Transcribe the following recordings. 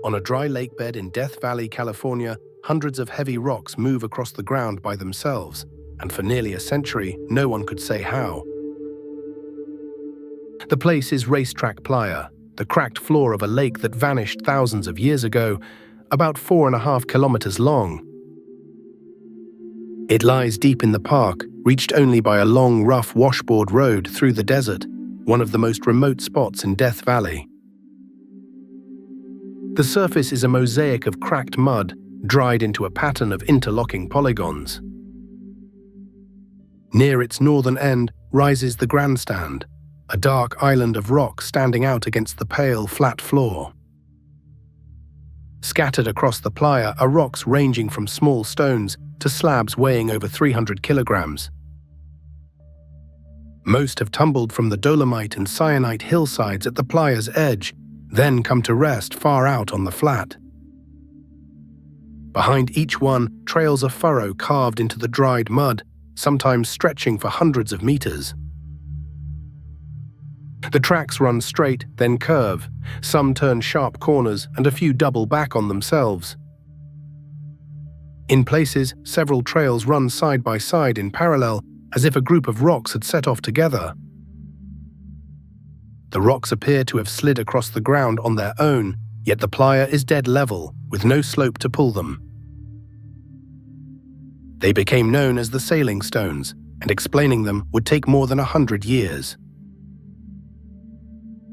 On a dry lakebed in Death Valley, California, hundreds of heavy rocks move across the ground by themselves, and for nearly a century, no one could say how. The place is Racetrack Playa, the cracked floor of a lake that vanished thousands of years ago, about 4.5 kilometers long. It lies deep in the park, reached only by a long, rough washboard road through the desert, one of the most remote spots in Death Valley. The surface is a mosaic of cracked mud, dried into a pattern of interlocking polygons. Near its northern end rises the grandstand, a dark island of rock standing out against the pale, flat floor. Scattered across the playa are rocks ranging from small stones to slabs weighing over 300 kilograms. Most have tumbled from the dolomite and syenite hillsides at the playa's edge, then come to rest far out on the flat. Behind each one trails a furrow carved into the dried mud, sometimes stretching for hundreds of meters. The tracks run straight, then curve. Some turn sharp corners and a few double back on themselves. In places, several trails run side by side in parallel, as if a group of rocks had set off together. The rocks appear to have slid across the ground on their own, yet the playa is dead level, with no slope to pull them. They became known as the sailing stones, and explaining them would take more than 100 years.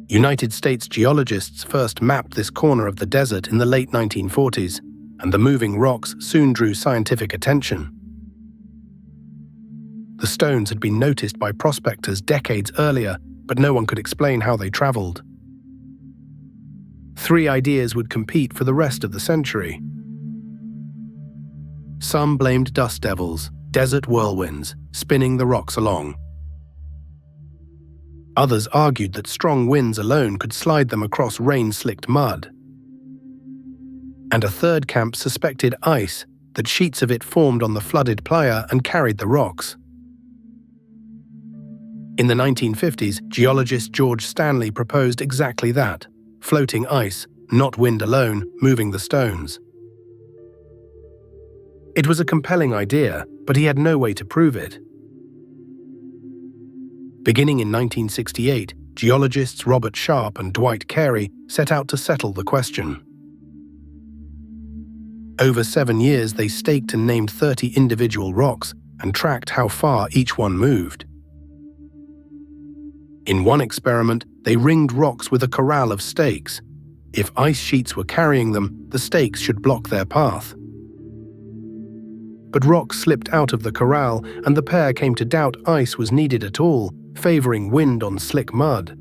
United States geologists first mapped this corner of the desert in the late 1940s, and the moving rocks soon drew scientific attention. The stones had been noticed by prospectors decades earlier, but no one could explain how they traveled. 3 ideas would compete for the rest of the century. Some blamed dust devils, desert whirlwinds, spinning the rocks along. Others argued that strong winds alone could slide them across rain-slicked mud. And a third camp suspected ice, that sheets of it formed on the flooded playa and carried the rocks. In the 1950s, geologist George Stanley proposed exactly that, floating ice, not wind alone, moving the stones. It was a compelling idea, but he had no way to prove it. Beginning in 1968, geologists Robert Sharp and Dwight Carey set out to settle the question. Over 7 years, they staked and named 30 individual rocks and tracked how far each one moved. In one experiment, they ringed rocks with a corral of stakes. If ice sheets were carrying them, the stakes should block their path. But rocks slipped out of the corral, and the pair came to doubt ice was needed at all, favoring wind on slick mud.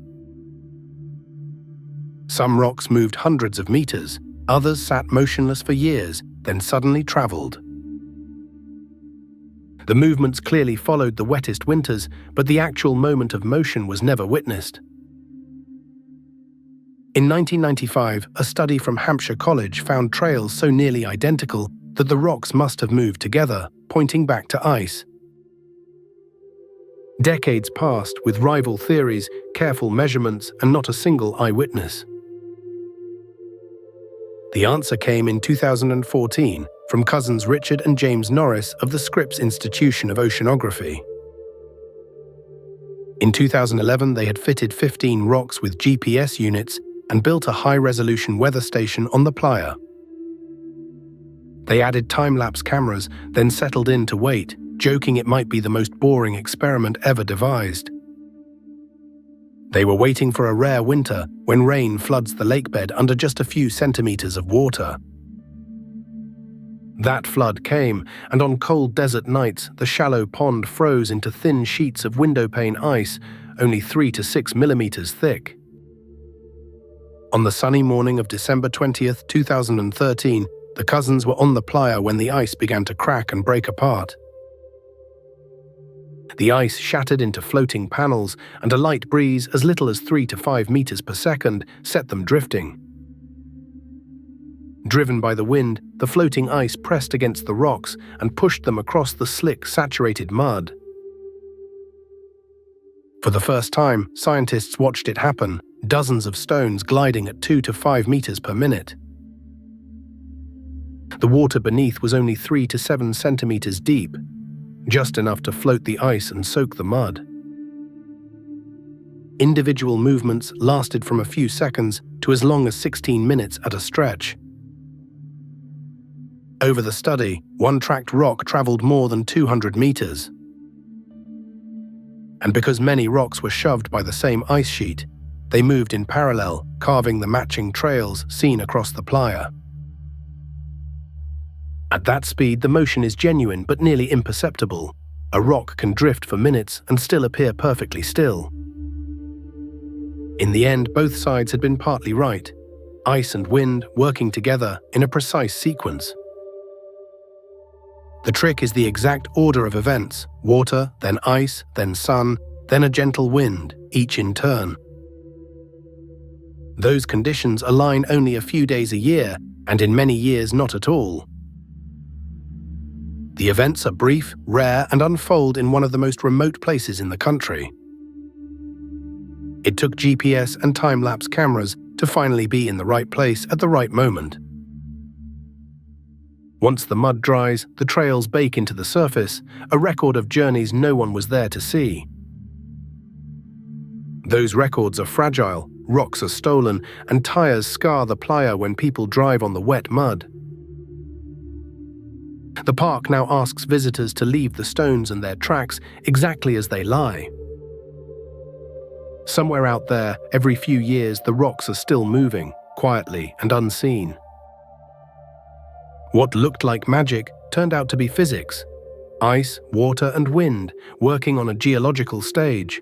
Some rocks moved hundreds of meters, others sat motionless for years, then suddenly traveled. The movements clearly followed the wettest winters, but the actual moment of motion was never witnessed. In 1995, a study from Hampshire College found trails so nearly identical that the rocks must have moved together, pointing back to ice. Decades passed with rival theories, careful measurements, and not a single eyewitness. The answer came in 2014 from cousins Richard and James Norris of the Scripps Institution of Oceanography. In 2011, they had fitted 15 rocks with GPS units and built a high-resolution weather station on the playa. They added time-lapse cameras, then settled in to wait, joking it might be the most boring experiment ever devised. They were waiting for a rare winter when rain floods the lakebed under just a few centimeters of water. That flood came, and on cold desert nights, the shallow pond froze into thin sheets of windowpane ice, only 3 to 6 millimeters thick. On the sunny morning of December 20th, 2013, the cousins were on the playa when the ice began to crack and break apart. The ice shattered into floating panels, and a light breeze as little as 3 to 5 meters per second set them drifting. Driven by the wind, the floating ice pressed against the rocks and pushed them across the slick, saturated mud. For the first time, scientists watched it happen, dozens of stones gliding at 2 to 5 meters per minute. The water beneath was only 3 to 7 centimeters deep, just enough to float the ice and soak the mud. Individual movements lasted from a few seconds to as long as 16 minutes at a stretch. Over the study, one tracked rock traveled more than 200 meters. And because many rocks were shoved by the same ice sheet, they moved in parallel, carving the matching trails seen across the playa. At that speed, the motion is genuine but nearly imperceptible. A rock can drift for minutes and still appear perfectly still. In the end, both sides had been partly right, ice and wind working together in a precise sequence. The trick is the exact order of events: water, then ice, then sun, then a gentle wind, each in turn. Those conditions align only a few days a year, and in many years not at all. The events are brief, rare, and unfold in one of the most remote places in the country. It took GPS and time-lapse cameras to finally be in the right place at the right moment. Once the mud dries, the trails bake into the surface, a record of journeys no one was there to see. Those records are fragile, rocks are stolen, and tires scar the playa when people drive on the wet mud. The park now asks visitors to leave the stones and their tracks exactly as they lie. Somewhere out there, every few years, the rocks are still moving, quietly and unseen. What looked like magic turned out to be physics: ice, water, and wind working on a geological stage.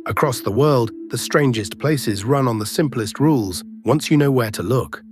Across the world, the strangest places run on the simplest rules once you know where to look.